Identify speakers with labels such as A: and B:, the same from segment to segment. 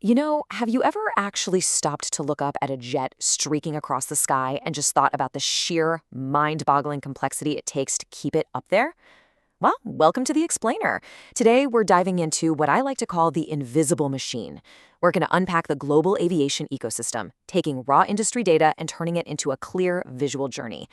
A: Have you ever actually stopped to look up at a jet streaking across the sky and just thought about the sheer, mind-boggling complexity it takes to keep it up there? Well, welcome to The Explainer. Today, we're diving into what I like to call the invisible machine. We're going to unpack the global aviation ecosystem, taking raw industry data and turning it into a clear visual journey.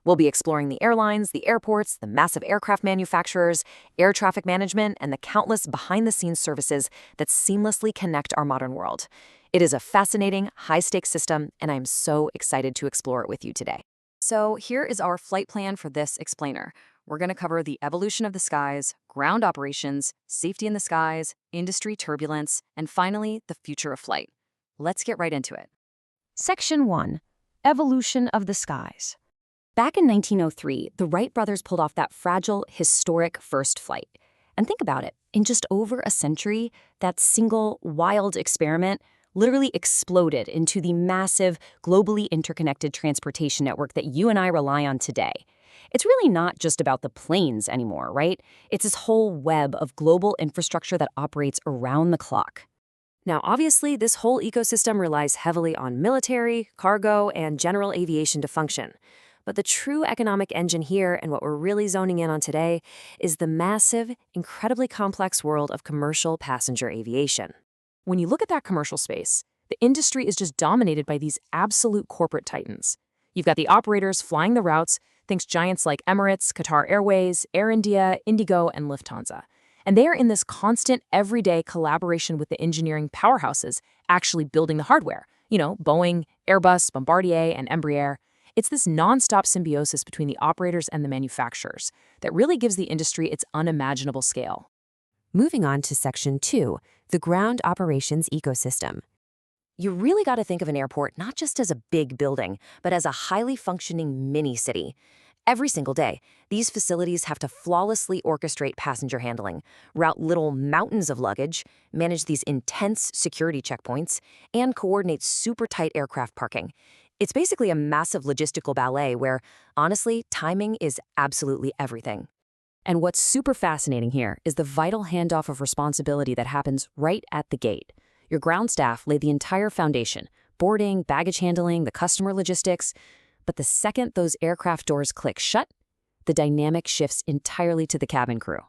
A: We'll be exploring the airlines, the airports, the massive aircraft manufacturers, air traffic management, and the countless behind-the-scenes services that seamlessly connect our modern world. It is a fascinating, high-stakes system, and I'm so excited to explore it with you today. So here is our flight plan for this explainer. We're going to cover the evolution of the skies, ground operations, safety in the skies, industry turbulence, and finally, the future of flight. Let's get right into it.
B: Section 1. Evolution of the skies. Back in 1903, the Wright brothers pulled off that fragile, historic first flight. And think about it, in just over a century, that single, wild experiment literally exploded into the massive, globally interconnected transportation network that you and I rely on today. It's really not just about the planes anymore, right? It's this whole web of global infrastructure that operates around the clock. Now, obviously, this whole ecosystem relies heavily on military, cargo, and general aviation to function. But the true economic engine here, and what we're really zoning in on today, is the massive, incredibly complex world of commercial passenger aviation. When you look at that commercial space, the industry is just dominated by these absolute corporate titans. You've got the operators flying the routes, think giants like Emirates, Qatar Airways, Air India, Indigo, and Lufthansa. And they are in this constant, everyday collaboration with the engineering powerhouses actually building the hardware. Boeing, Airbus, Bombardier, and Embraer. It's this nonstop symbiosis between the operators and the manufacturers that really gives the industry its unimaginable scale.
A: Moving on to Section 2, the ground operations ecosystem. You really got to think of an airport not just as a big building, but as a highly functioning mini-city. Every single day, these facilities have to flawlessly orchestrate passenger handling, route little mountains of luggage, manage these intense security checkpoints, and coordinate super tight aircraft parking. It's basically a massive logistical ballet where, honestly, timing is absolutely everything. And what's super fascinating here is the vital handoff of responsibility that happens right at the gate. Your ground staff lay the entire foundation, boarding, baggage handling, the customer logistics. But the second those aircraft doors click shut, the dynamic shifts entirely to the cabin crew.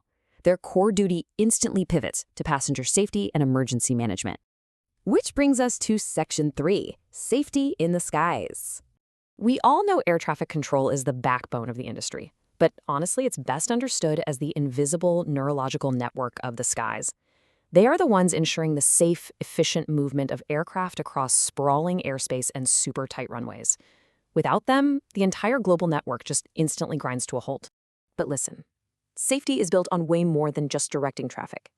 A: Their core duty instantly pivots to passenger safety and emergency management. Which brings us to Section 3, safety in the skies. We all know air traffic control is the backbone of the industry, but honestly, it's best understood as the invisible neurological network of the skies. They are the ones ensuring the safe, efficient movement of aircraft across sprawling airspace and super tight runways. Without them, the entire global network just instantly grinds to a halt. But listen, safety is built on way more than just directing traffic.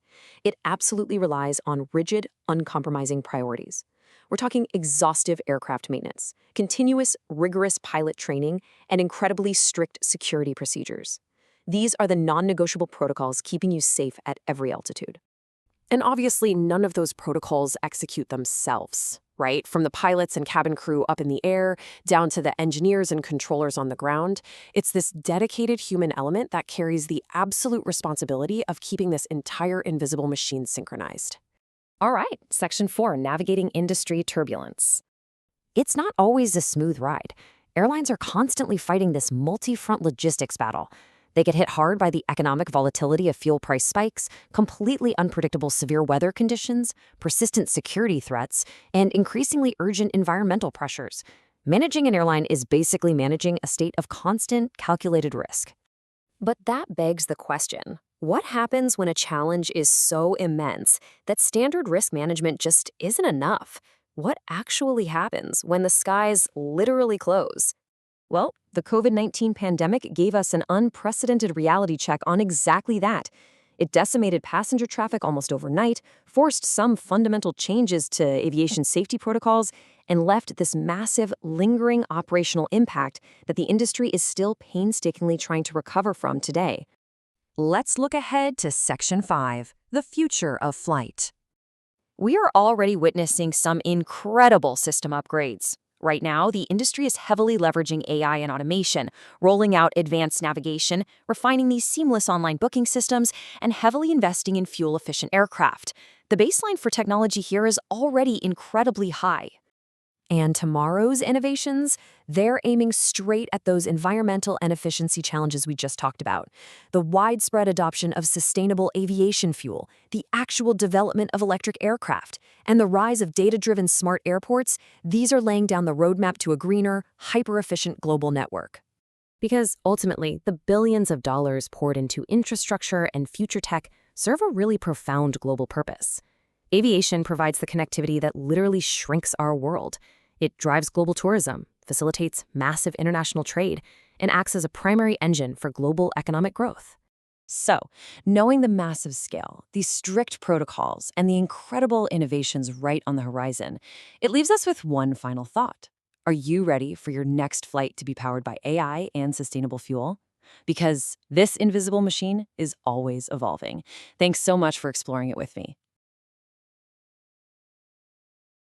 A: It absolutely relies on rigid, uncompromising priorities. We're talking exhaustive aircraft maintenance, continuous, rigorous pilot training, and incredibly strict security procedures. These are the non-negotiable protocols keeping you safe at every altitude. And obviously, none of those protocols execute themselves, right? From the pilots and cabin crew up in the air, down to the engineers and controllers on the ground, it's this dedicated human element that carries the absolute responsibility of keeping this entire invisible machine synchronized. All right, Section 4, navigating industry turbulence. It's not always a smooth ride. Airlines are constantly fighting this multi-front logistics battle. They get hit hard by the economic volatility of fuel price spikes, completely unpredictable severe weather conditions, persistent security threats, and increasingly urgent environmental pressures. Managing an airline is basically managing a state of constant, calculated risk. But that begs the question, what happens when a challenge is so immense that standard risk management just isn't enough? What actually happens when the skies literally close? Well, the COVID-19 pandemic gave us an unprecedented reality check on exactly that. It decimated passenger traffic almost overnight, forced some fundamental changes to aviation safety protocols, and left this massive, lingering operational impact that the industry is still painstakingly trying to recover from today. Let's look ahead to Section 5, the future of flight. We are already witnessing some incredible system upgrades.
B: Right now, the industry is heavily leveraging AI and automation, rolling out advanced navigation, refining these seamless online booking systems, and heavily investing in fuel-efficient aircraft. The baseline for technology here is already incredibly high. And tomorrow's innovations, they're aiming straight at those environmental and efficiency challenges we just talked about. The widespread adoption of sustainable aviation fuel, the actual development of electric aircraft, and the rise of data-driven smart airports, these are laying down the roadmap to a greener, hyper-efficient global network. Because ultimately, the billions of dollars poured into infrastructure and future tech serve a really profound global purpose. Aviation provides the connectivity that literally shrinks our world. It drives global tourism, facilitates massive international trade, and acts as a primary engine for global economic growth. So, knowing the massive scale, these strict protocols, and the incredible innovations right on the horizon, it leaves us with one final thought. Are you ready for your next flight to be powered by AI and sustainable fuel? Because this invisible machine is always evolving. Thanks so much for exploring it with me.